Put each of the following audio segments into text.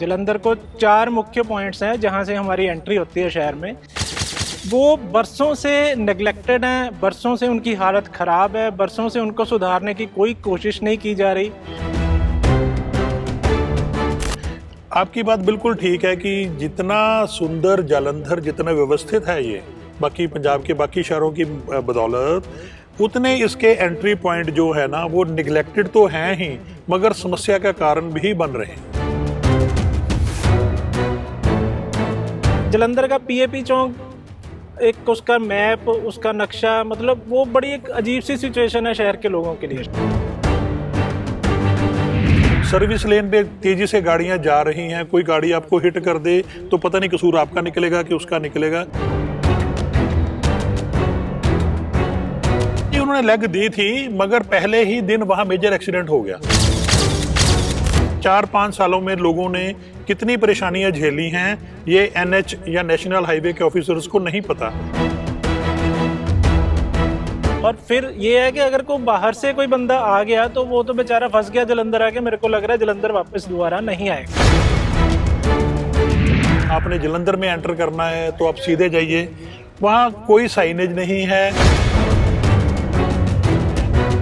जलंधर को 4 मुख्य पॉइंट्स हैं जहां से हमारी एंट्री होती है शहर में। वो बरसों से नेग्लेक्टेड हैं, बरसों से उनकी हालत ख़राब है, बरसों से उनको सुधारने की कोई कोशिश नहीं की जा रही। आपकी बात बिल्कुल ठीक है कि जितना सुंदर जालंधर, जितना व्यवस्थित है ये बाकी पंजाब के बाकी शहरों की बदौलत, उतने इसके एंट्री पॉइंट जो है ना वो निगलेक्टेड तो हैं ही, मगर समस्या का कारण भी बन रहे हैं। जलंधर का पीएपी चौक, एक उसका मैप, उसका नक्शा, मतलब वो बड़ी एक अजीब सी सिचुएशन है शहर के लोगों के लिए। सर्विस लेन पे तेजी से गाड़ियां जा रही हैं, कोई गाड़ी आपको हिट कर दे तो पता नहीं कसूर आपका निकलेगा कि उसका निकलेगा। उन्होंने लेग दी थी मगर पहले ही दिन वहां मेजर एक्सीडेंट हो गया। 4-5 सालों में लोगों ने कितनी परेशानियां झेली हैं ये एनएच या नेशनल हाईवे के ऑफिसर्स को नहीं पता। और फिर ये है कि अगर कोई बाहर से कोई बंदा आ गया तो वो तो बेचारा फंस गया जलंधर आके। मेरे को लग रहा है जलंधर वापस दोबारा नहीं आएगा। आपने जलंधर में एंटर करना है तो आप सीधे जाइए, वहाँ कोई साइनेज नहीं है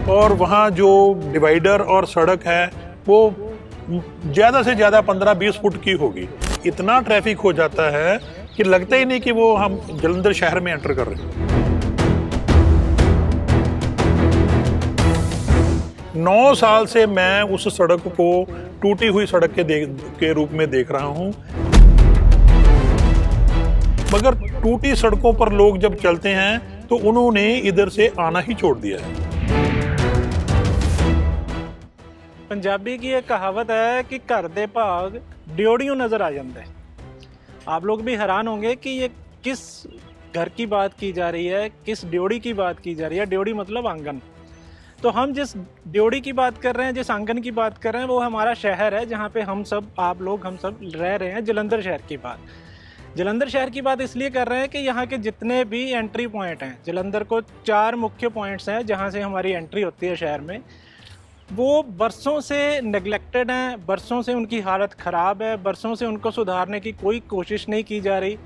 और वहाँ जो डिवाइडर और सड़क है वो ज़्यादा से ज़्यादा 15-20 फुट की होगी। इतना ट्रैफिक हो जाता है कि लगता ही नहीं कि वो हम जलंधर शहर में एंटर कर रहे हैं। 9 साल से मैं उस सड़क को टूटी हुई सड़क के रूप में देख रहा हूं, मगर टूटी सड़कों पर लोग जब चलते हैं तो उन्होंने इधर से आना ही छोड़ दिया है। पंजाबी की एक कहावत है कि घर दे भाग ड्योड़ियों नजर आ जाते हैं। आप लोग भी हैरान होंगे कि ये किस घर की बात की जा रही है, किस ड्योड़ी की बात की जा रही है। ड्योड़ी मतलब आंगन। तो हम जिस ड्योड़ी की बात कर रहे हैं, जिस आंगन की बात कर रहे हैं, वो हमारा शहर है जहाँ पे हम सब, आप लोग, हम सब रह रहे हैं। जलंधर शहर की बात, जलंधर शहर की बात इसलिए कर रहे हैं कि यहाँ के जितने भी एंट्री पॉइंट हैं, जलंधर को 4 मुख्य पॉइंट्स हैं जहाँ से हमारी एंट्री होती है शहर में। वो बरसों से नेग्लेक्टेड हैं, बरसों से उनकी हालत ख़राब है, बरसों से उनको सुधारने की कोई कोशिश नहीं की जा रही।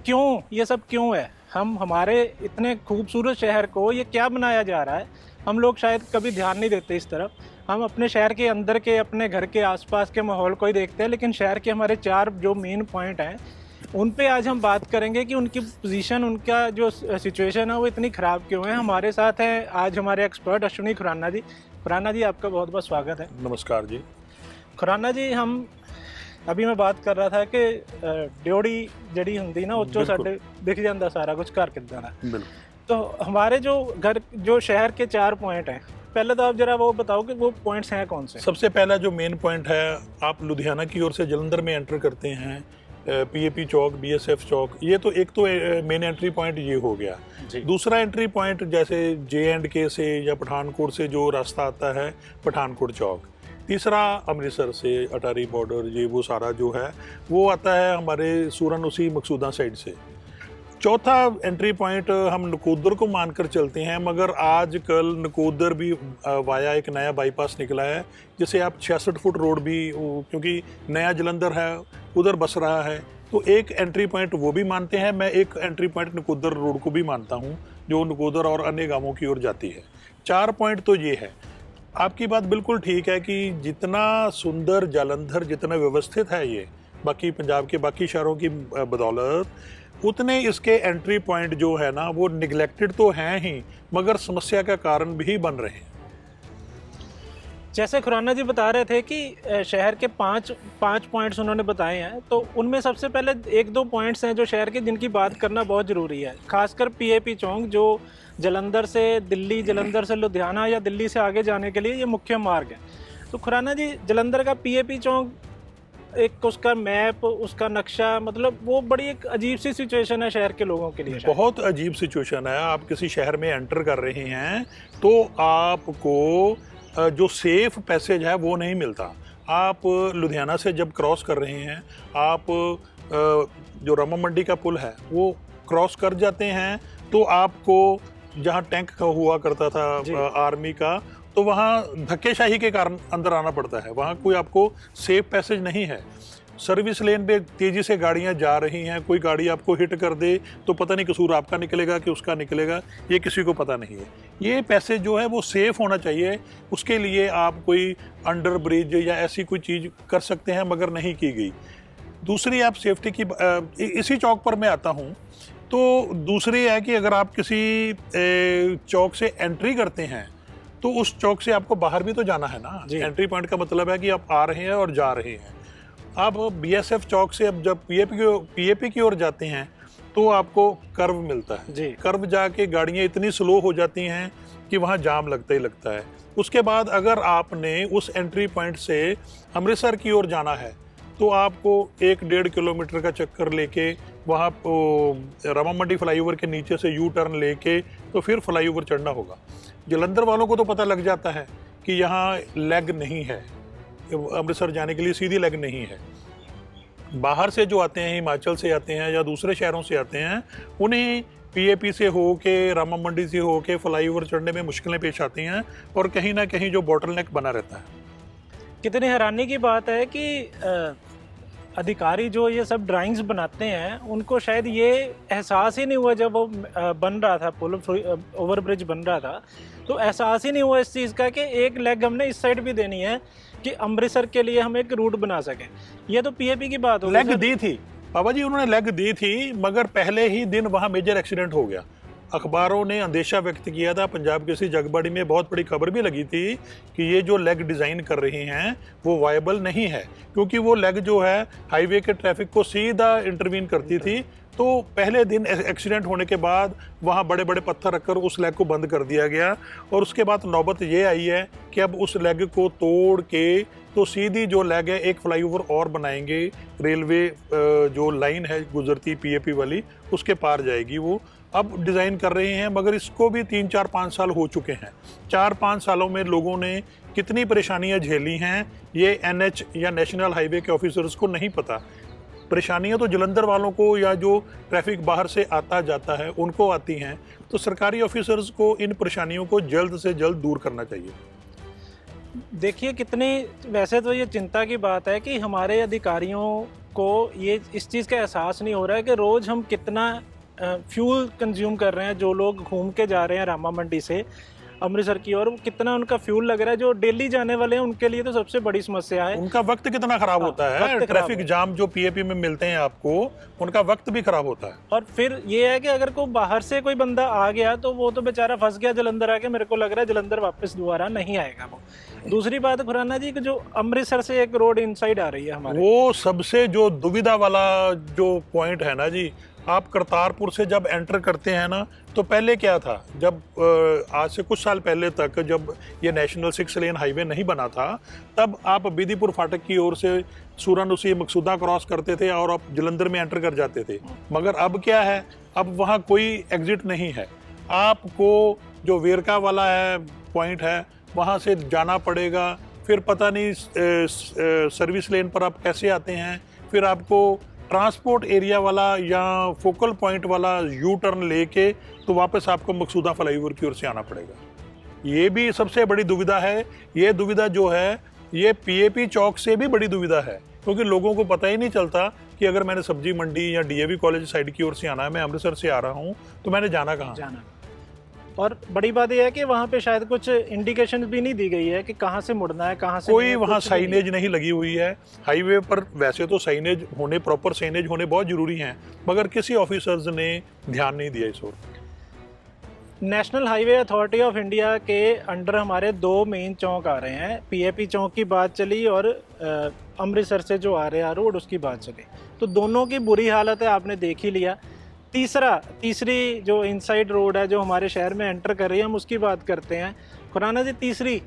क्यों? ये सब क्यों है? हमारे इतने खूबसूरत शहर को ये क्या बनाया जा रहा है? हम लोग शायद कभी ध्यान नहीं देते इस तरफ। हम अपने शहर के अंदर के, अपने घर के आसपास के माहौल को ही देखते हैं, लेकिन शहर के हमारे 4 जो मेन पॉइंट हैं उन पे आज हम बात करेंगे कि उनकी पोजीशन, उनका जो सिचुएशन है वो इतनी ख़राब क्यों है। हमारे साथ हैं आज हमारे एक्सपर्ट अश्विनी खुराना जी। खुराना जी, आपका बहुत बहुत स्वागत है। नमस्कार जी। खुराना जी, हम अभी मैं बात कर रहा था कि ड्योड़ी जड़ी हुंदी ना उच्चों साडे दिख जाता सारा कुछ घर किद्दां दा। तो हमारे जो घर, जो शहर के 4 पॉइंट हैं, पहले तो आप जरा वो बताओ कि वो पॉइंट्स हैं कौन से। सबसे पहला जो मेन पॉइंट है, आप लुधियाना की ओर से जलंधर में एंटर करते हैं, पीएपी चौक, बीएसएफ चौक, ये तो एक तो मेन एंट्री पॉइंट ये हो गया। दूसरा एंट्री पॉइंट जैसे जे&के से या पठानकोट से जो रास्ता आता है, पठानकोट चौक। तीसरा अमृतसर से अटारी बॉर्डर, ये वो सारा जो है वो आता है हमारे सूरनउसी मकसूदा साइड से। चौथा एंट्री पॉइंट हम नकोदर को मानकर चलते हैं, मगर आजकल नकोदर भी वाया एक नया बाईपास निकला है जिसे आप 66 फुट रोड भी, क्योंकि नया जलंधर है उधर बस रहा है, तो एक एंट्री पॉइंट वो भी मानते हैं। मैं एक एंट्री पॉइंट नकोदर रोड को भी मानता हूँ जो नकोदर और अन्य गांवों की ओर जाती है। 4 पॉइंट तो ये है। आपकी बात बिल्कुल ठीक है कि जितना सुंदर जालंधर, जितना व्यवस्थित है ये बाकी पंजाब के बाकी शहरों की बदौलत, उतने इसके एंट्री पॉइंट जो है ना वो निगलेक्टेड तो हैं ही, मगर समस्या का कारण भी बन रहे हैं। जैसे खुराना जी बता रहे थे कि शहर के 5 पॉइंट्स उन्होंने बताए हैं, तो उनमें सबसे पहले 1-2 पॉइंट्स हैं जो शहर के, जिनकी बात करना बहुत ज़रूरी है। खासकर पीएपी चौक जो जलंधर से दिल्ली, जलंधर से लुधियाना या दिल्ली से आगे जाने के लिए ये मुख्य मार्ग है। तो खुराना जी, जलंधर का पीएपी चौक, एक उसका मैप, उसका नक्शा, मतलब वो बड़ी एक अजीब सी सिचुएशन है शहर के लोगों के लिए। बहुत अजीब सिचुएशन है। आप किसी शहर में एंटर कर रहे हैं तो आपको जो सेफ पैसेज है वो नहीं मिलता। आप लुधियाना से जब क्रॉस कर रहे हैं, आप जो रमा मंडी का पुल है वो क्रॉस कर जाते हैं तो आपको, जहाँ टैंक का हुआ करता था आर्मी का, तो वहाँ धक्केशाही के कारण अंदर आना पड़ता है। वहाँ कोई आपको सेफ पैसेज नहीं है। सर्विस लेन पे तेज़ी से गाड़ियां जा रही हैं, कोई गाड़ी आपको हिट कर दे तो पता नहीं कसूर आपका निकलेगा कि उसका निकलेगा, ये किसी को पता नहीं है। ये पैसे जो है वो सेफ होना चाहिए, उसके लिए आप कोई अंडर ब्रिज या ऐसी कोई चीज़ कर सकते हैं, मगर नहीं की गई। दूसरी आप सेफ्टी की इसी चौक पर मैं आता हूँ, तो दूसरी है कि अगर आप किसी चौक से एंट्री करते हैं तो उस चौक से आपको बाहर भी तो जाना है ना। एंट्री पॉइंट का मतलब है कि आप आ रहे हैं और जा रहे हैं। आप बीएसएफ चौक से अब जब पीएपी की ओर जाते हैं तो आपको कर्व मिलता है। कर्व जाके गाड़ियाँ इतनी स्लो हो जाती हैं कि वहाँ जाम लगता ही लगता है। उसके बाद अगर आपने उस एंट्री पॉइंट से अमृतसर की ओर जाना है तो आपको 1-1.5 किलोमीटर का चक्कर लेके वहाँ रामा मंडी फ्लाईओवर के नीचे से यू टर्न लेके तो फिर फ्लाईओवर चढ़ना होगा। जलंधर वालों को तो पता लग जाता है कि यहाँ लेग नहीं है, अमृतसर जाने के लिए सीधी लेग नहीं है। बाहर से जो आते हैं, हिमाचल से आते हैं या दूसरे शहरों से आते हैं, उन्हें पीएपी से हो के, रामा मंडी से हो के फ्लाईओवर चढ़ने में मुश्किलें पेश आती हैं और कहीं ना कहीं जो बॉटलनेक बना रहता है। कितनी हैरानी की बात है कि अधिकारी जो ये सब ड्राइंग्स बनाते हैं उनको शायद ये एहसास ही नहीं हुआ जब वो बन रहा था, पुल ओवर ब्रिज बन रहा था, तो एहसास ही नहीं हुआ इस चीज़ का कि एक लेग हमने इस साइड भी देनी है कि अमृतसर के लिए हम एक रूट बना सकें। ये तो पीएपी की बात हो गई। लेग दी थी बाबा जी, उन्होंने लेग दी थी, मगर पहले ही दिन वहाँ मेजर एक्सीडेंट हो गया। अखबारों ने अंदेशा व्यक्त किया था, पंजाब केसरी जगबाड़ी में बहुत बड़ी खबर भी लगी थी कि ये जो लेग डिज़ाइन कर रहे हैं वो वायबल नहीं है, क्योंकि वो लेग जो है हाईवे के ट्रैफिक को सीधा इंटरवीन करती थी। तो पहले दिन एक्सीडेंट होने के बाद वहाँ बड़े बड़े पत्थर रखकर उस लेग को बंद कर दिया गया और उसके बाद नौबत ये आई है कि अब उस लेग को तोड़ के तो सीधी जो लेग है एक फ्लाईओवर और बनाएंगे, रेलवे जो लाइन है गुजरती पीएपी वाली उसके पार जाएगी। वो अब डिज़ाइन कर रहे हैं, मगर इसको भी 3-4-5 साल हो चुके हैं। 4-5 सालों में लोगों ने कितनी परेशानियां झेली हैं ये एनएच या नेशनल हाईवे के ऑफिसर्स को नहीं पता। परेशानियां तो जलंधर वालों को या जो ट्रैफिक बाहर से आता जाता है उनको आती हैं। तो सरकारी ऑफिसर्स को इन परेशानियों को जल्द से जल्द दूर करना चाहिए। देखिए कितनी, वैसे तो ये चिंता की बात है कि हमारे अधिकारियों को ये इस चीज़ का एहसास नहीं हो रहा है कि रोज़ हम कितना फ्यूल कंज्यूम कर रहे हैं। जो लोग घूम के जा रहे हैं रामा मंडी से अमृतसर की ओर, कितना उनका फ्यूल लग रहा है। जो डेली जाने वाले हैं उनके लिए तो सबसे बड़ी समस्या है। उनका वक्त कितना खराब होता है, ट्रैफिक जाम जो पीएपी में मिलते हैं आपको, उनका वक्त भी खराब होता है। और फिर ये है कि अगर कोई बाहर से कोई बंदा आ गया तो वो तो बेचारा फंस गया जलंधर आके, मेरे को लग रहा है जलंधर वापस दोबारा नहीं आएगा वो। दूसरी बात खुराना जी कि जो अमृतसर से एक रोड इनसाइड आ रही है हमारे, वो सबसे जो दुविधा वाला जो पॉइंट है ना जी, आप करतारपुर से जब एंटर करते हैं ना तो पहले क्या था, जब आज से कुछ साल पहले तक जब ये नेशनल 6 लेन हाईवे नहीं बना था तब आप बिधीपुर फाटक की ओर से सूरानुसी मकसूदा क्रॉस करते थे और आप जलंधर में एंटर कर जाते थे। मगर अब क्या है, अब वहाँ कोई एग्जिट नहीं है। आपको जो वेरका वाला है पॉइंट है वहाँ से जाना पड़ेगा, फिर पता नहीं सर्विस लेन पर आप कैसे आते हैं, फिर आपको ट्रांसपोर्ट एरिया वाला या फोकल पॉइंट वाला यू टर्न लेके तो वापस आपको मकसूदा फ्लाईओवर की ओर से आना पड़ेगा। ये भी सबसे बड़ी दुविधा है। ये दुविधा जो है ये पीएपी चौक से भी बड़ी दुविधा है, क्योंकि लोगों को पता ही नहीं चलता कि अगर मैंने सब्जी मंडी या डीएवी कॉलेज साइड की ओर से आना है, मैं अमृतसर से आ रहा हूँ, तो मैंने जाना कहाँ। और बड़ी बात यह है कि वहाँ पे शायद कुछ इंडिकेशन भी नहीं दी गई है कि कहाँ से मुड़ना है, कहाँ से कोई वहाँ साइनेज नहीं लगी हुई है। हाईवे पर वैसे तो साइनेज होने, प्रॉपर साइनेज होने बहुत जरूरी हैं, मगर किसी ऑफिसर्स ने ध्यान नहीं दिया इस ओर। National Highway Authority of India के अंडर हमारे 2 मेन चौक आ रहे हैं। पीएपी चौक की बात चली और अमृतसर से जो आ रहे हैं रोड उसकी बात चली, तो दोनों की बुरी हालत है, आपने देख ही लिया। तीसरी जो इनसाइड रोड है जो हमारे शहर में एंटर कर रही है, हम उसकी बात करते हैं। खुराना जी, तीसरी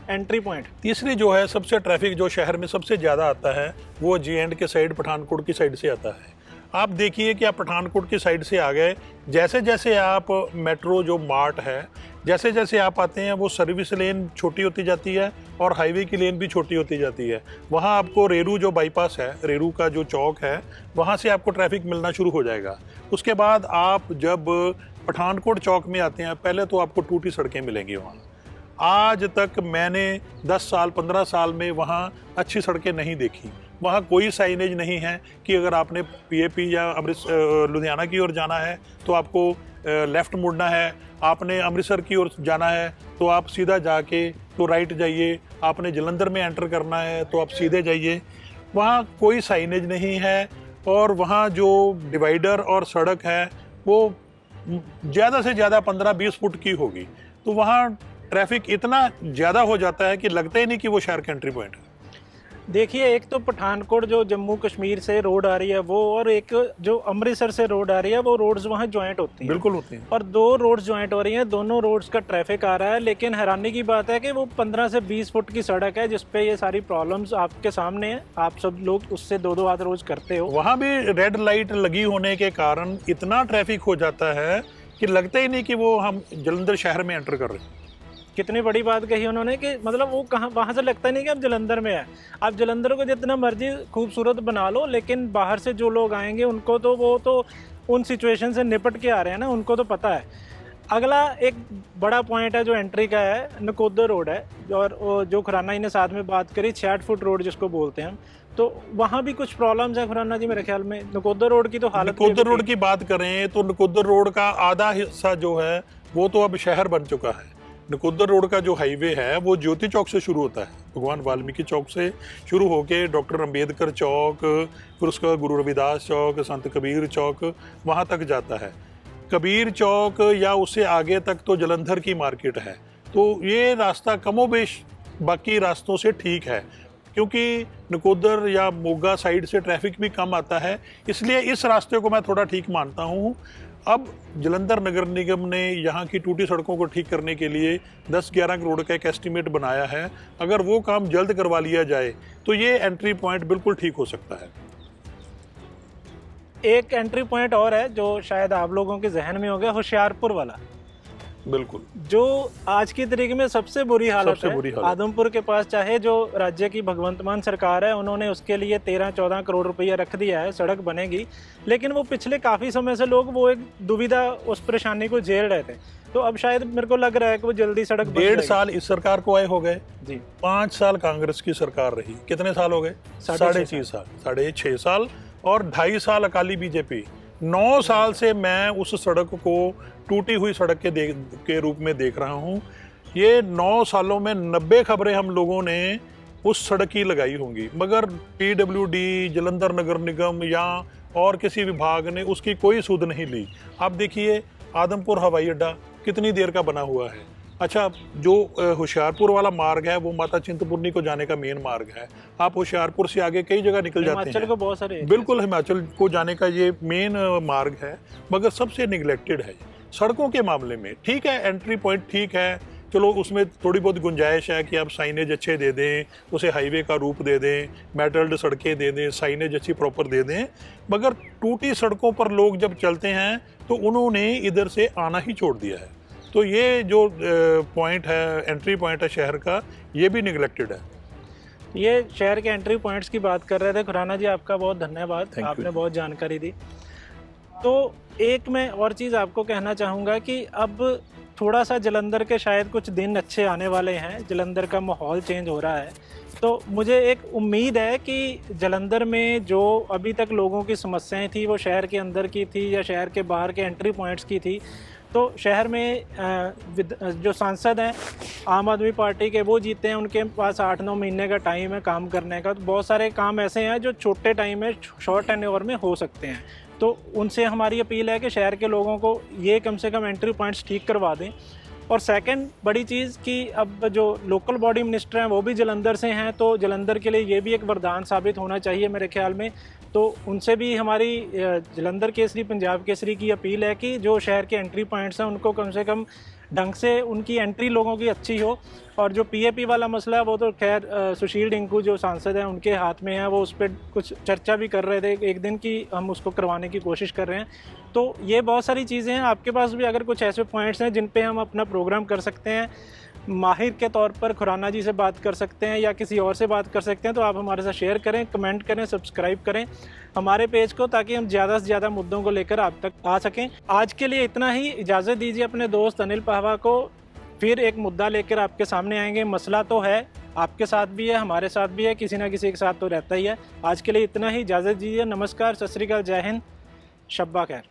एंट्री पॉइंट, तीसरी जो है सबसे ट्रैफिक जो शहर में सबसे ज़्यादा आता है वो जी.एंड के साइड पठानकोट की साइड से आता है। आप देखिए कि आप पठानकोट की साइड से आ गए, जैसे जैसे आप मेट्रो जो मार्ट है जैसे जैसे आप आते हैं वो सर्विस लेन छोटी होती जाती है और हाईवे की लेन भी छोटी होती जाती है। वहाँ आपको रेरू जो बाईपास है, रेरू का जो चौक है, वहाँ से आपको ट्रैफिक मिलना शुरू हो जाएगा। उसके बाद आप जब पठानकोट चौक में आते हैं, पहले तो आपको टूटी सड़कें मिलेंगी वहाँ। आज तक मैंने 10 साल 15 साल में वहाँ अच्छी सड़कें नहीं देखी। वहाँ कोई साइनेज नहीं है कि अगर आपने पीएपी या लुधियाना की ओर जाना है तो आपको लेफ्ट मुड़ना है, आपने अमृतसर की ओर जाना है तो आप सीधा जाके तो राइट जाइए, आपने जलंधर में एंटर करना है तो आप सीधे जाइए। वहाँ कोई साइनेज नहीं है और वहाँ जो डिवाइडर और सड़क है वो ज़्यादा से ज़्यादा 15-20 फुट की होगी, तो वहाँ ट्रैफिक इतना ज़्यादा हो जाता है कि लगता ही नहीं कि वो शहर का एंट्री पॉइंट है। देखिए, एक तो पठानकोट जो जम्मू कश्मीर से रोड आ रही है वो, और एक जो अमृतसर से रोड आ रही है वो, रोड्स वहाँ ज्वाइंट होती हैं। बिल्कुल होती हैं। और दो रोड्स ज्वाइंट हो रही हैं, दोनों रोड्स का ट्रैफिक आ रहा है, लेकिन हैरानी की बात है कि वो 15 से 20 फुट की सड़क है जिसपे ये सारी प्रॉब्लम्स आपके सामने है। आप सब लोग उससे दो हाथ रोज करते हो। वहाँ भी रेड लाइट लगी होने के कारण इतना ट्रैफिक हो जाता है कि लगता ही नहीं कि वो हम जलंधर शहर में एंटर कर रहे हैं। कितनी बड़ी बात कही उन्होंने कि मतलब वो कहाँ, वहाँ से लगता नहीं कि आप जलंधर में है। आप जलंधर को जितना मर्जी खूबसूरत बना लो, लेकिन बाहर से जो लोग आएंगे उनको तो वो तो उन सिचुएशन से निपट के आ रहे हैं ना, उनको तो पता है। अगला एक बड़ा पॉइंट है जो एंट्री का है, नकोदर रोड है, और जो खुराना जी ने साथ में बात करी 66 फुट रोड जिसको बोलते हैं, तो वहाँ भी कुछ प्रॉब्लम्स है खुराना जी मेरे ख्याल में। नकोदर रोड की तो हालत, नकोदर रोड की बात करें तो नकोदर रोड का आधा हिस्सा जो है वो तो अब शहर बन चुका है। नकोदर रोड का जो हाईवे है वो ज्योति चौक से शुरू होता है, भगवान वाल्मीकि चौक से शुरू होके डॉक्टर अंबेडकर चौक, फिर उसका गुरु रविदास चौक, संत कबीर चौक, वहाँ तक जाता है। कबीर चौक या उससे आगे तक तो जलंधर की मार्केट है। तो ये रास्ता कमोबेश बाकी रास्तों से ठीक है, क्योंकि नकोदर या मोगा साइड से ट्रैफिक भी कम आता है, इसलिए इस रास्ते को मैं थोड़ा ठीक मानता हूँ। अब जलंधर नगर निगम ने यहाँ की टूटी सड़कों को ठीक करने के लिए 10-11 करोड़ का एक एस्टीमेट बनाया है। अगर वो काम जल्द करवा लिया जाए तो ये एंट्री पॉइंट बिल्कुल ठीक हो सकता है। एक एंट्री पॉइंट और है जो शायद आप लोगों के जहन में हो गया, होशियारपुर वाला, बिल्कुल, जो आज की तारीख में सबसे बुरी हालत है। आदमपुर के पास चाहे जो राज्य की भगवंत मान सरकार है, उन्होंने उसके लिए 13-14 करोड़ रुपया रख दिया है, सड़क बनेगी, लेकिन वो पिछले काफ़ी समय से लोग वो एक दुविधा, उस परेशानी को झेल रहे थे। तो अब शायद मेरे को लग रहा है कि वो जल्दी सड़क 1.5 साल इस सरकार को आए हो गए जी, 5 साल कांग्रेस की सरकार रही, कितने साल हो गए? 6.5 साल, 6.5 साल, और 2.5 साल अकाली बीजेपी। 9 साल से मैं उस सड़क को टूटी हुई सड़क के रूप में देख रहा हूँ। ये 9 सालों में 90 खबरें हम लोगों ने उस सड़क की लगाई होंगी, मगर PWD, जलंधर नगर निगम या और किसी विभाग ने उसकी कोई सुध नहीं ली। आप देखिए आदमपुर हवाई अड्डा कितनी देर का बना हुआ है। अच्छा, जो होशियारपुर वाला मार्ग है वो माता चिंतपूर्णी को जाने का मेन मार्ग है। आप होशियारपुर से आगे कई जगह निकल जाते हैं, हिमाचल को बहुत सारे, बिल्कुल हिमाचल को जाने का ये मेन मार्ग है, मगर सबसे निगलेक्टेड है सड़कों के मामले में। ठीक है, एंट्री पॉइंट ठीक है, चलो उसमें थोड़ी बहुत गुंजाइश है कि आप साइनेज अच्छे दे दें, उसे हाईवे का रूप दे दें, मेटल्ड सड़कें दे दें, साइनेज अच्छी प्रॉपर दे दें, मगर टूटी सड़कों पर लोग जब चलते हैं तो उन्होंने इधर से आना ही छोड़ दिया है। तो ये जो पॉइंट है, एंट्री पॉइंट है शहर का, ये भी निगलेक्टेड है। ये शहर के एंट्री पॉइंट्स की बात कर रहे थे खुराना जी, आपका बहुत धन्यवाद, आपने बहुत जानकारी दी। तो एक मैं और चीज़ आपको कहना चाहूँगा कि अब थोड़ा सा जलंधर के शायद कुछ दिन अच्छे आने वाले हैं, जलंधर का माहौल चेंज हो रहा है, तो मुझे एक उम्मीद है कि जलंधर में जो अभी तक लोगों की समस्याएं थी वो शहर के अंदर की थी या शहर के बाहर के एंट्री पॉइंट्स की थी, तो शहर में जो सांसद हैं आम आदमी पार्टी के, वो जीते हैं, उनके पास 8-9 महीने का टाइम है काम करने का। तो बहुत सारे काम ऐसे हैं जो छोटे टाइम में, शॉर्ट टेन्योर में हो सकते हैं। तो उनसे हमारी अपील है कि शहर के लोगों को ये कम से कम एंट्री पॉइंट्स ठीक करवा दें। और सेकंड बड़ी चीज़ कि अब जो लोकल बॉडी मिनिस्टर हैं वो भी जलंधर से हैं, तो जलंधर के लिए ये भी एक वरदान साबित होना चाहिए मेरे ख्याल में। तो उनसे भी हमारी जलंधर केसरी, पंजाब केसरी की अपील है कि जो शहर के एंट्री पॉइंट्स हैं उनको कम से कम ढंग से उनकी एंट्री लोगों की अच्छी हो। और जो PAP वाला मसला है वो तो खैर सुशील डिंकू जो सांसद हैं उनके हाथ में है, वो उस पर कुछ चर्चा भी कर रहे थे एक दिन की, हम उसको करवाने की कोशिश कर रहे हैं। तो ये बहुत सारी चीज़ें हैं, आपके पास भी अगर कुछ ऐसे पॉइंट्स हैं जिन पे हम अपना प्रोग्राम कर सकते हैं, माहिर के तौर पर खुराना जी से बात कर सकते हैं या किसी और से बात कर सकते हैं, तो आप हमारे साथ शेयर करें, कमेंट करें, सब्सक्राइब करें हमारे पेज को, ताकि हम ज़्यादा से ज़्यादा मुद्दों को लेकर आप तक आ सकें। आज के लिए इतना ही, इजाज़त दीजिए। अपने दोस्त अनिल पाहवा को फिर एक मुद्दा लेकर आपके सामने आएंगे। मसला तो है आपके साथ भी है, हमारे साथ भी है, किसी ना किसी के साथ तो रहता ही है। आज के लिए इतना ही, इजाज़त दीजिए। नमस्कार, सत श्री अकाल, जय हिंद, शब्बा खैर।